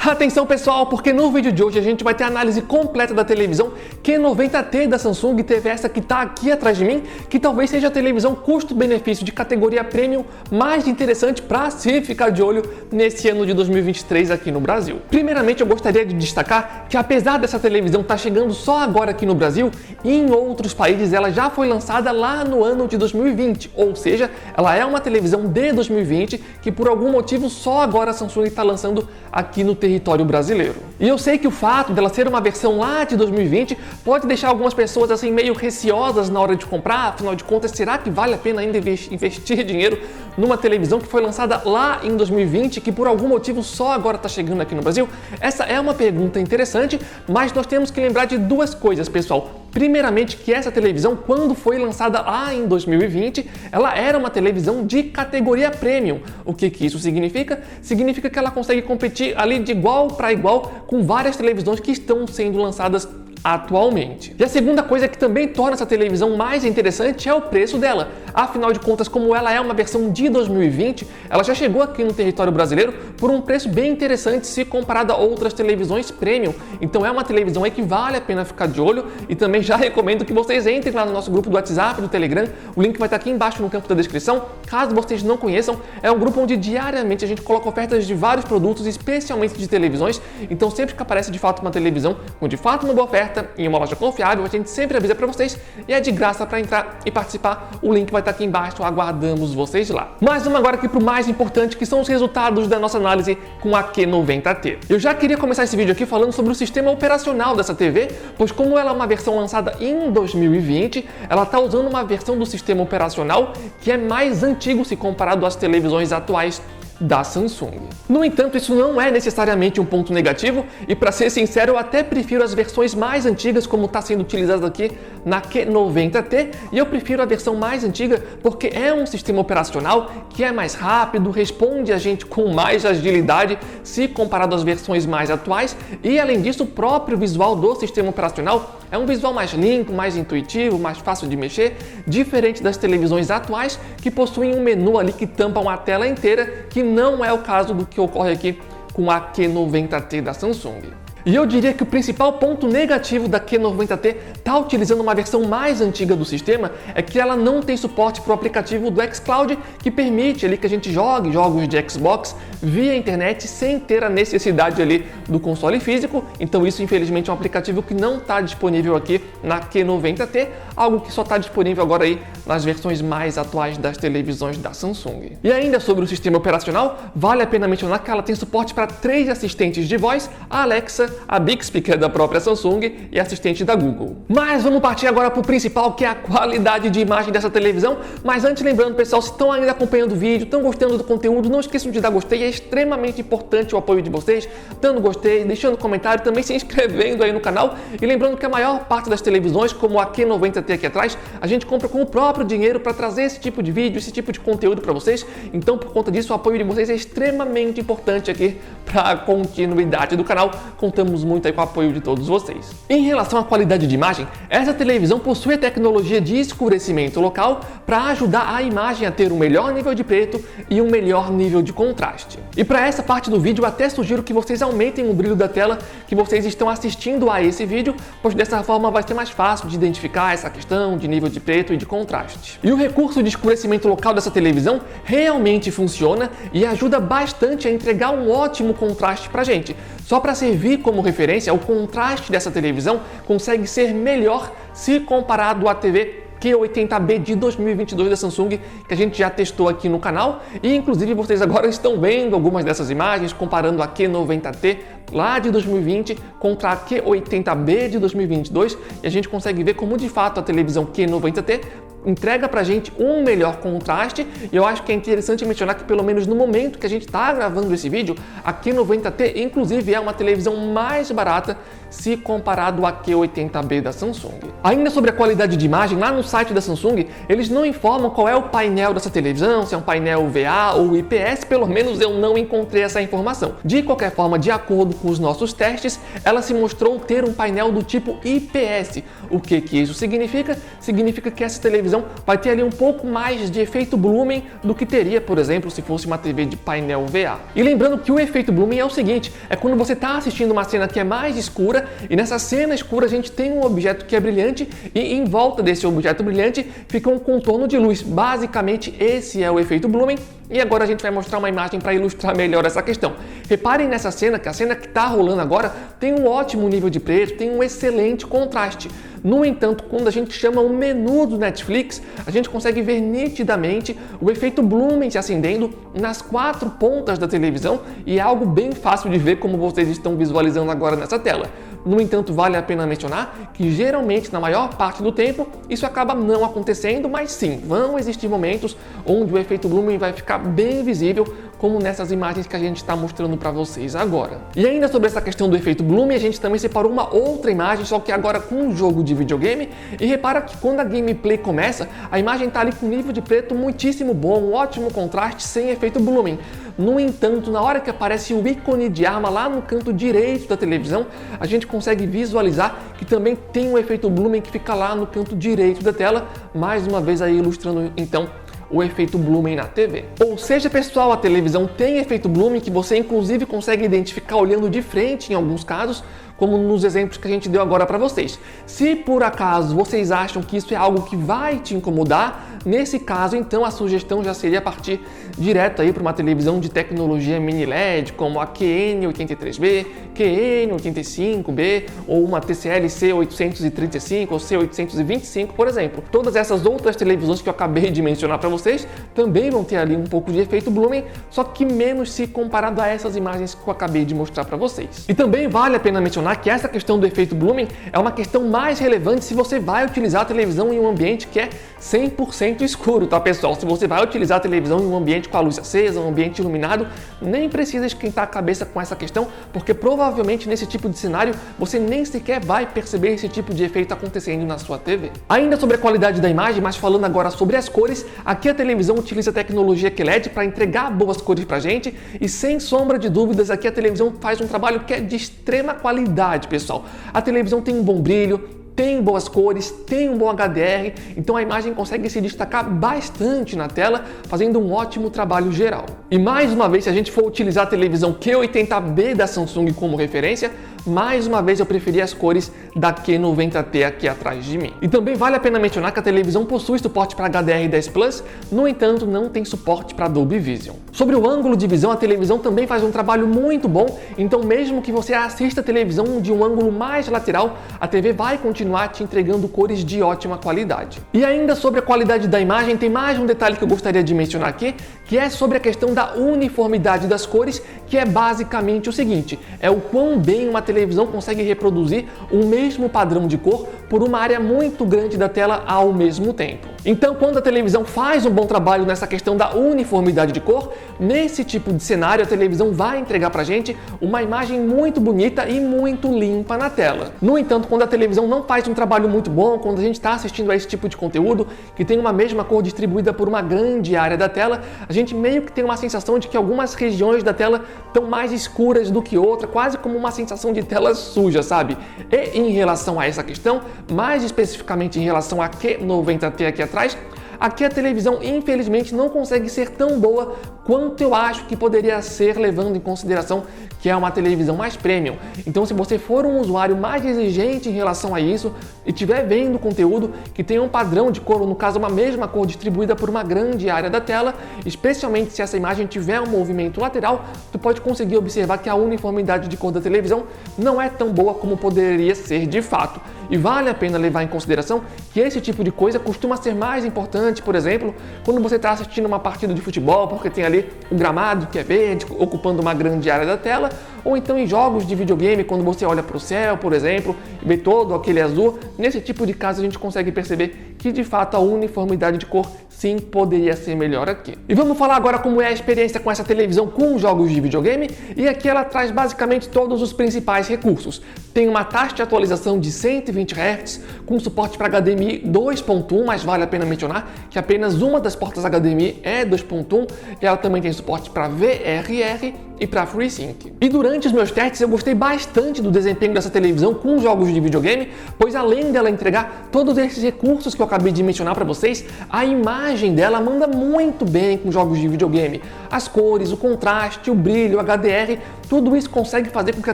Atenção pessoal, porque no vídeo de hoje a gente vai ter a análise completa da televisão Q90T da Samsung, TV essa que está aqui atrás de mim, que talvez seja a televisão custo-benefício de categoria premium mais interessante para se ficar de olho nesse ano de 2023 aqui no Brasil. Primeiramente eu gostaria de destacar que apesar dessa televisão estar chegando só agora aqui no Brasil, em outros países ela já foi lançada lá no ano de 2020, ou seja, ela é uma televisão de 2020 que por algum motivo só agora a Samsung está lançando aqui no território brasileiro. E eu sei que o fato dela ser uma versão lá de 2020 pode deixar algumas pessoas assim meio receosas na hora de comprar, afinal de contas, será que vale a pena ainda investir dinheiro numa televisão que foi lançada lá em 2020 que por algum motivo só agora está chegando aqui no Brasil? Essa é uma pergunta interessante, mas nós temos que lembrar de duas coisas, pessoal. Primeiramente que essa televisão, quando foi lançada lá em 2020, ela era uma televisão de categoria premium. O que isso significa? Significa que ela consegue competir ali de igual para igual com várias televisões que estão sendo lançadas atualmente. E a segunda coisa que também torna essa televisão mais interessante é o preço dela. Afinal de contas, como ela é uma versão de 2020, ela já chegou aqui no território brasileiro por um preço bem interessante se comparado a outras televisões premium. Então é uma televisão aí que vale a pena ficar de olho e também já recomendo que vocês entrem lá no nosso grupo do WhatsApp, do Telegram. O link vai estar aqui embaixo no campo da descrição. Caso vocês não conheçam, é um grupo onde diariamente a gente coloca ofertas de vários produtos, especialmente de televisões. Então sempre que aparece de fato uma televisão com de fato uma boa oferta em uma loja confiável, a gente sempre avisa para vocês e é de graça para entrar e participar. O link vai estar aqui embaixo, aguardamos vocês lá. Mas vamos agora aqui para o mais importante, que são os resultados da nossa análise com a Q90T. Eu já queria começar esse vídeo aqui falando sobre o sistema operacional dessa TV, pois como ela é uma versão lançada em 2020, ela está usando uma versão do sistema operacional que é mais antigo se comparado às televisões atuais da Samsung. No entanto, isso não é necessariamente um ponto negativo e, para ser sincero, eu até prefiro as versões mais antigas como está sendo utilizada aqui na Q90T, e eu prefiro a versão mais antiga porque é um sistema operacional que é mais rápido, responde a gente com mais agilidade se comparado às versões mais atuais e, além disso, o próprio visual do sistema operacional é um visual mais limpo, mais intuitivo, mais fácil de mexer, diferente das televisões atuais que possuem um menu ali que tampa uma tela inteira, que não é o caso do que ocorre aqui com a Q90T da Samsung. E eu diria que o principal ponto negativo da Q90T estar utilizando uma versão mais antiga do sistema é que ela não tem suporte para o aplicativo do xCloud, que permite ali que a gente jogue jogos de Xbox via internet sem ter a necessidade ali do console físico. Então isso infelizmente é um aplicativo que não está disponível aqui na Q90T, algo que só está disponível agora aí nas versões mais atuais das televisões da Samsung. E ainda sobre o sistema operacional, vale a pena mencionar que ela tem suporte para 3 assistentes de voz, a Alexa, a Bixby, que é da própria Samsung, e assistente da Google. Mas vamos partir agora para o principal, que é a qualidade de imagem dessa televisão. Mas antes, lembrando, pessoal, se estão ainda acompanhando o vídeo, estão gostando do conteúdo, não esqueçam de dar gostei, é extremamente importante o apoio de vocês, dando gostei, deixando comentário, também se inscrevendo aí no canal. E lembrando que a maior parte das televisões, como a Q90T aqui atrás, a gente compra com o próprio dinheiro para trazer esse tipo de vídeo, esse tipo de conteúdo para vocês. Então, por conta disso, o apoio de vocês é extremamente importante aqui para a continuidade do canal. Contamos muito aí com o apoio de todos vocês. Em relação à qualidade de imagem, essa televisão possui a tecnologia de escurecimento local para ajudar a imagem a ter um melhor nível de preto e um melhor nível de contraste. E para essa parte do vídeo, eu até sugiro que vocês aumentem o brilho da tela que vocês estão assistindo a esse vídeo, pois dessa forma vai ser mais fácil de identificar essa questão de nível de preto e de contraste. E o recurso de escurecimento local dessa televisão realmente funciona e ajuda bastante a entregar um ótimo contraste pra gente. Só para servir como referência, o contraste dessa televisão consegue ser melhor se comparado à TV Q80B de 2022 da Samsung, que a gente já testou aqui no canal, e inclusive vocês agora estão vendo algumas dessas imagens comparando a Q90T lá de 2020 contra a Q80B de 2022, e a gente consegue ver como de fato a televisão Q90T entrega pra gente um melhor contraste. E eu acho que é interessante mencionar que pelo menos no momento que a gente está gravando esse vídeo, a Q90T inclusive é uma televisão mais barata se comparado à Q80B da Samsung. Ainda sobre a qualidade de imagem, lá no site da Samsung, eles não informam qual é o painel dessa televisão, se é um painel VA ou IPS, pelo menos eu não encontrei essa informação. De qualquer forma, de acordo com os nossos testes, ela se mostrou ter um painel do tipo IPS. O que isso significa? Significa que essa televisão televisão vai ter ali um pouco mais de efeito blooming do que teria, por exemplo, se fosse uma TV de painel VA. E lembrando que o efeito blooming é o seguinte, é quando você está assistindo uma cena que é mais escura e nessa cena escura a gente tem um objeto que é brilhante e em volta desse objeto brilhante fica um contorno de luz. Basicamente esse é o efeito blooming. E agora a gente vai mostrar uma imagem para ilustrar melhor essa questão. Reparem nessa cena, que a cena que está rolando agora tem um ótimo nível de preto, tem um excelente contraste. No entanto, quando a gente chama o menu do Netflix, a gente consegue ver nitidamente o efeito blooming se acendendo nas 4 pontas da televisão e é algo bem fácil de ver como vocês estão visualizando agora nessa tela. No entanto, vale a pena mencionar que geralmente, na maior parte do tempo, isso acaba não acontecendo, mas sim, vão existir momentos onde o efeito blooming vai ficar bem visível, como nessas imagens que a gente está mostrando para vocês agora. E ainda sobre essa questão do efeito blooming, a gente também separou uma outra imagem, só que agora com um jogo de videogame, e repara que quando a gameplay começa, a imagem está ali com nível de preto muitíssimo bom, um ótimo contraste sem efeito blooming. No entanto, na hora que aparece o ícone de arma lá no canto direito da televisão, a gente consegue visualizar que também tem um efeito blooming que fica lá no canto direito da tela, mais uma vez aí ilustrando então o efeito blooming na TV. Ou seja, pessoal, a televisão tem efeito blooming que você inclusive consegue identificar olhando de frente em alguns casos, como nos exemplos que a gente deu agora para vocês. Se por acaso vocês acham que isso é algo que vai te incomodar, nesse caso, então a sugestão já seria partir direto aí para uma televisão de tecnologia mini LED, como a QN83B, QN85B ou uma TCL C835 ou C825, por exemplo. Todas essas outras televisões que eu acabei de mencionar para vocês também vão ter ali um pouco de efeito blooming, só que menos se comparado a essas imagens que eu acabei de mostrar para vocês. E também vale a pena mencionar que essa questão do efeito blooming é uma questão mais relevante se você vai utilizar a televisão em um ambiente que é 100% escuro, tá, pessoal? Se você vai utilizar a televisão em um ambiente com a luz acesa, um ambiente iluminado, nem precisa esquentar a cabeça com essa questão, porque provavelmente nesse tipo de cenário você nem sequer vai perceber esse tipo de efeito acontecendo na sua TV. Ainda sobre a qualidade da imagem, mas falando agora sobre as cores, aqui a televisão utiliza a tecnologia QLED para entregar boas cores pra gente e sem sombra de dúvidas aqui a televisão faz um trabalho que é de extrema qualidade, pessoal. A televisão tem um bom brilho, tem boas cores, tem um bom HDR, então a imagem consegue se destacar bastante na tela, fazendo um ótimo trabalho geral. E mais uma vez, se a gente for utilizar a televisão Q80B da Samsung como referência, mais uma vez eu preferi as cores da Q90T aqui atrás de mim. E também vale a pena mencionar que a televisão possui suporte para HDR10 Plus, no entanto não tem suporte para Dolby Vision. Sobre o ângulo de visão, a televisão também faz um trabalho muito bom, então mesmo que você assista a televisão de um ângulo mais lateral, a TV vai continuar te entregando cores de ótima qualidade. E ainda sobre a qualidade da imagem, tem mais um detalhe que eu gostaria de mencionar aqui, que é sobre a questão da uniformidade das cores, que é basicamente o seguinte, é o quão bem uma televisão consegue reproduzir o mesmo padrão de cor por uma área muito grande da tela ao mesmo tempo. Então, quando a televisão faz um bom trabalho nessa questão da uniformidade de cor, nesse tipo de cenário a televisão vai entregar pra gente uma imagem muito bonita e muito limpa na tela. No entanto, quando a televisão não faz um trabalho muito bom, quando a gente está assistindo a esse tipo de conteúdo, que tem uma mesma cor distribuída por uma grande área da tela, a gente meio que tem uma sensação de que algumas regiões da tela estão mais escuras do que outra, quase como uma sensação de tela suja, sabe? E em relação a essa questão, mais especificamente em relação a Q90T aqui atrás, aqui a televisão infelizmente não consegue ser tão boa quanto eu acho que poderia ser, levando em consideração que é uma televisão mais premium. Então, se você for um usuário mais exigente em relação a isso e estiver vendo conteúdo que tem um padrão de cor, ou no caso uma mesma cor distribuída por uma grande área da tela, especialmente se essa imagem tiver um movimento lateral, tu pode conseguir observar que a uniformidade de cor da televisão não é tão boa como poderia ser de fato. E vale a pena levar em consideração que esse tipo de coisa costuma ser mais importante, por exemplo, quando você está assistindo uma partida de futebol, porque tem ali o gramado que é verde, ocupando uma grande área da tela, ou então em jogos de videogame, quando você olha para o céu, por exemplo, e vê todo aquele azul. Nesse tipo de caso a gente consegue perceber que de fato a uniformidade de cor sim, poderia ser melhor aqui. E vamos falar agora como é a experiência com essa televisão com jogos de videogame, e aqui ela traz basicamente todos os principais recursos. Tem uma taxa de atualização de 120 Hz, com suporte para HDMI 2.1, mas vale a pena mencionar que apenas uma das portas HDMI é 2.1, e ela também tem suporte para VRR e para FreeSync. E durante os meus testes eu gostei bastante do desempenho dessa televisão com jogos de videogame, pois além dela entregar todos esses recursos que eu acabei de mencionar para vocês, a imagem dela manda muito bem com jogos de videogame. As cores, o contraste, o brilho, o HDR, tudo isso consegue fazer com que a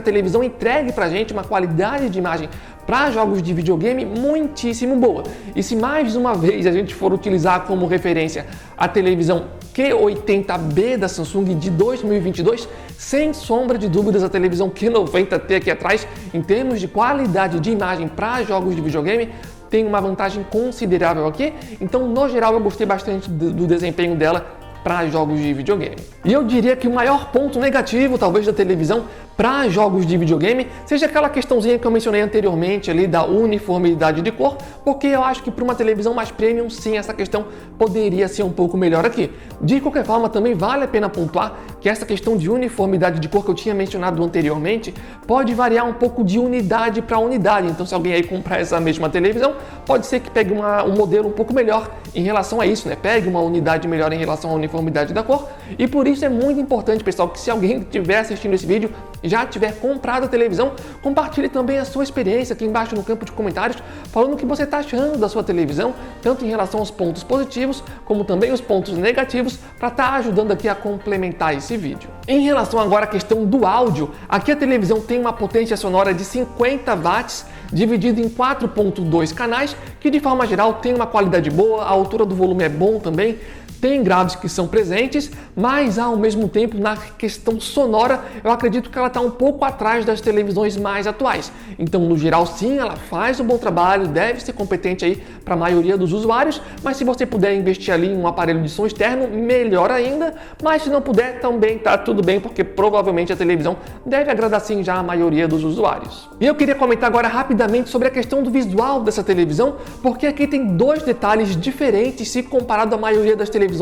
televisão entregue pra gente uma qualidade de imagem para jogos de videogame muitíssimo boa. E se mais uma vez a gente for utilizar como referência a televisão Q80B da Samsung de 2022, sem sombra de dúvidas a televisão Q90T aqui atrás, em termos de qualidade de imagem para jogos de videogame, tem uma vantagem considerável aqui. Então, no geral, eu gostei bastante do desempenho dela para jogos de videogame. E eu diria que o maior ponto negativo, talvez, da televisão para jogos de videogame seja aquela questãozinha que eu mencionei anteriormente ali da uniformidade de cor, porque eu acho que para uma televisão mais premium, sim, essa questão poderia ser um pouco melhor aqui. De qualquer forma, também vale a pena pontuar que essa questão de uniformidade de cor que eu tinha mencionado anteriormente pode variar um pouco de unidade para unidade. Então, se alguém aí comprar essa mesma televisão, pode ser que pegue um modelo um pouco melhor em relação a isso, né? Pegue uma unidade melhor em relação à uniformidade da cor. E por isso é muito importante, pessoal, que se alguém estiver assistindo esse vídeo já tiver comprado a televisão, compartilhe também a sua experiência aqui embaixo no campo de comentários, falando o que você está achando da sua televisão, tanto em relação aos pontos positivos, como também os pontos negativos, para estar ajudando aqui a complementar esse vídeo. Em relação agora à questão do áudio, aqui a televisão tem uma potência sonora de 50 watts, dividido em 4.2 canais, que de forma geral tem uma qualidade boa, a altura do volume é bom também, tem graves que são presentes, mas ao mesmo tempo na questão sonora eu acredito que ela está um pouco atrás das televisões mais atuais. Então, no geral, sim, ela faz um bom trabalho, deve ser competente aí para a maioria dos usuários, mas se você puder investir ali em um aparelho de som externo, melhor ainda, mas se não puder, também tá tudo bem, porque provavelmente a televisão deve agradar sim já a maioria dos usuários. E eu queria comentar agora rapidamente sobre a questão do visual dessa televisão, porque aqui tem dois detalhes diferentes se comparado à maioria das televisões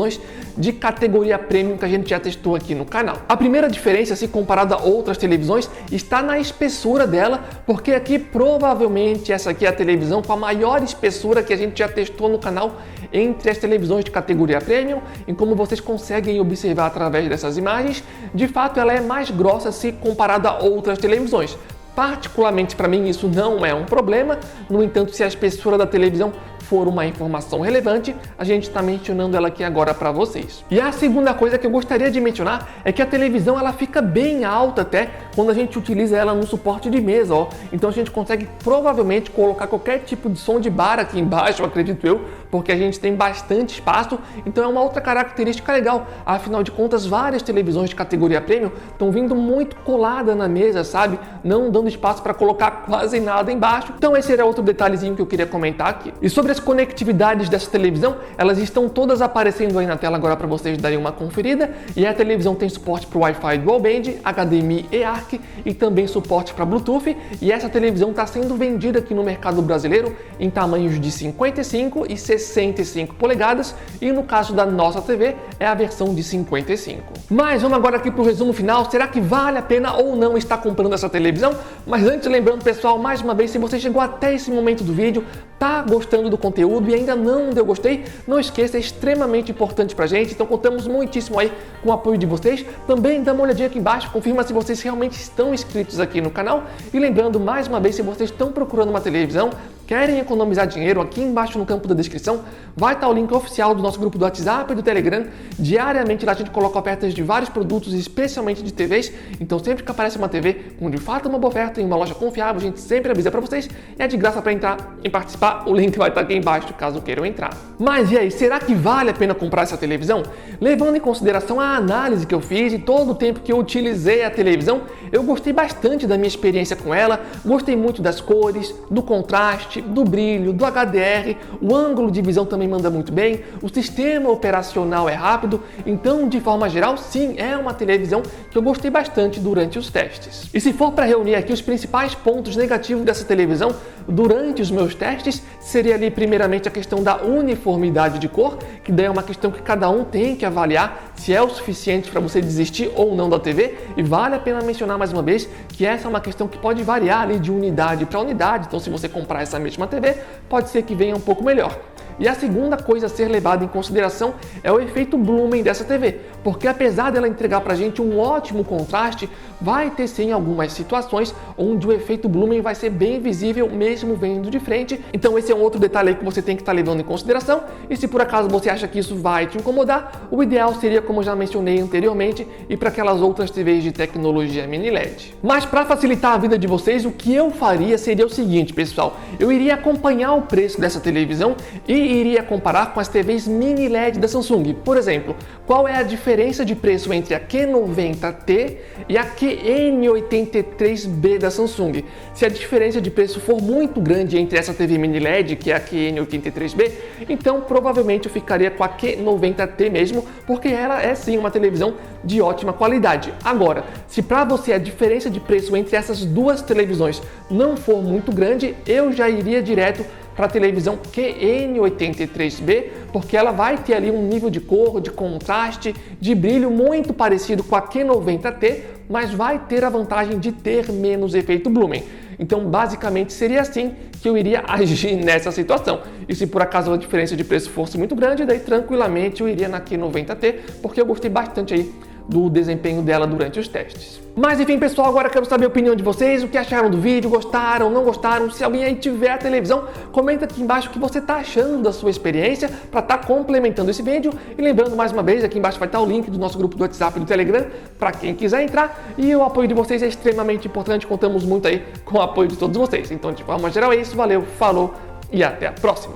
de categoria premium que a gente já testou aqui no canal. A primeira diferença, se comparada a outras televisões, está na espessura dela, porque aqui provavelmente essa aqui é a televisão com a maior espessura que a gente já testou no canal entre as televisões de categoria premium, e como vocês conseguem observar através dessas imagens, de fato ela é mais grossa se comparada a outras televisões. Particularmente para mim isso não é um problema, no entanto, se a espessura da televisão for uma informação relevante, a gente está mencionando ela aqui agora para vocês. E a segunda coisa que eu gostaria de mencionar é que a televisão ela fica bem alta até quando a gente utiliza ela no suporte de mesa, ó. Então a gente consegue provavelmente colocar qualquer tipo de som de bar aqui embaixo, acredito eu, porque a gente tem bastante espaço, então é uma outra característica legal. Afinal de contas, várias televisões de categoria premium estão vindo muito colada na mesa, sabe? Não dando espaço para colocar quase nada embaixo. Então esse era outro detalhezinho que eu queria comentar aqui. E sobre as conectividades dessa televisão, elas estão todas aparecendo aí na tela agora para vocês darem uma conferida, e a televisão tem suporte para o Wi-Fi Dual Band, HDMI e ARC, e também suporte para Bluetooth, e essa televisão está sendo vendida aqui no mercado brasileiro em tamanhos de 55 e 65 polegadas, e no caso da nossa TV é a versão de 55. Mas vamos agora aqui para o resumo final. Será que vale a pena ou não estar comprando essa televisão? Mas antes, lembrando, pessoal, mais uma vez, se você chegou até esse momento do vídeo, tá gostando do conteúdo e ainda não deu gostei, não esqueça, é extremamente importante pra gente, então contamos muitíssimo aí com o apoio de vocês. Também dá uma olhadinha aqui embaixo, confirma se vocês realmente estão inscritos aqui no canal, e lembrando mais uma vez, se vocês estão procurando uma televisão, querem economizar dinheiro, aqui embaixo no campo da descrição vai estar o link oficial do nosso grupo do WhatsApp e do Telegram. Diariamente lá a gente coloca ofertas de vários produtos, especialmente de TVs, então sempre que aparece uma TV com de fato uma boa oferta em uma loja confiável, a gente sempre avisa para vocês, e é de graça para entrar e participar, o link vai estar aqui embaixo caso queiram entrar. Mas e aí, será que vale a pena comprar essa televisão? Levando em consideração a análise que eu fiz e todo o tempo que eu utilizei a televisão, eu gostei bastante da minha experiência com ela, gostei muito das cores, do contraste, contraste, do brilho, do HDR, o ângulo de visão também manda muito bem, o sistema operacional é rápido, então de forma geral sim, é uma televisão que eu gostei bastante durante os testes. E se for para reunir aqui os principais pontos negativos dessa televisão durante os meus testes, seria ali primeiramente a questão da uniformidade de cor, que daí é uma questão que cada um tem que avaliar se é o suficiente para você desistir ou não da TV, e vale a pena mencionar mais uma vez que essa é uma questão que pode variar ali de unidade para unidade, então se você comprar essa mesma TV, pode ser que venha um pouco melhor. E a segunda coisa a ser levada em consideração é o efeito Blumen dessa TV, porque apesar dela entregar pra gente um ótimo contraste, vai ter sim algumas situações onde o efeito Blumen vai ser bem visível mesmo vendo de frente, então esse é um outro detalhe aí que você tem que estar levando em consideração, e se por acaso você acha que isso vai te incomodar, o ideal seria, como já mencionei anteriormente, ir para aquelas outras TVs de tecnologia mini LED. Mas para facilitar a vida de vocês, o que eu faria seria o seguinte, pessoal, eu iria acompanhar o preço dessa televisão e iria comparar com as TVs mini LED da Samsung. Por exemplo, qual é a diferença de preço entre a Q90T e a QN83B da Samsung? Se a diferença de preço for muito grande entre essa TV mini LED, que é a QN83B, então provavelmente eu ficaria com a Q90T mesmo, porque ela é sim uma televisão de ótima qualidade. Agora, se para você a diferença de preço entre essas duas televisões não for muito grande, eu já iria direto para a televisão QN83B, porque ela vai ter ali um nível de cor, de contraste, de brilho muito parecido com a Q90T, mas vai ter a vantagem de ter menos efeito Blumen. Então, basicamente, seria assim que eu iria agir nessa situação. E se por acaso a diferença de preço fosse muito grande, daí tranquilamente eu iria na Q90T, porque eu gostei bastante aí do desempenho dela durante os testes. Mas enfim, pessoal, agora quero saber a opinião de vocês, o que acharam do vídeo, gostaram, não gostaram? Se alguém aí tiver a televisão, comenta aqui embaixo o que você está achando da sua experiência para estar complementando esse vídeo. E lembrando mais uma vez, aqui embaixo vai estar o link do nosso grupo do WhatsApp e do Telegram para quem quiser entrar. E o apoio de vocês é extremamente importante, contamos muito aí com o apoio de todos vocês. Então, de forma geral é isso, valeu, falou e até a próxima!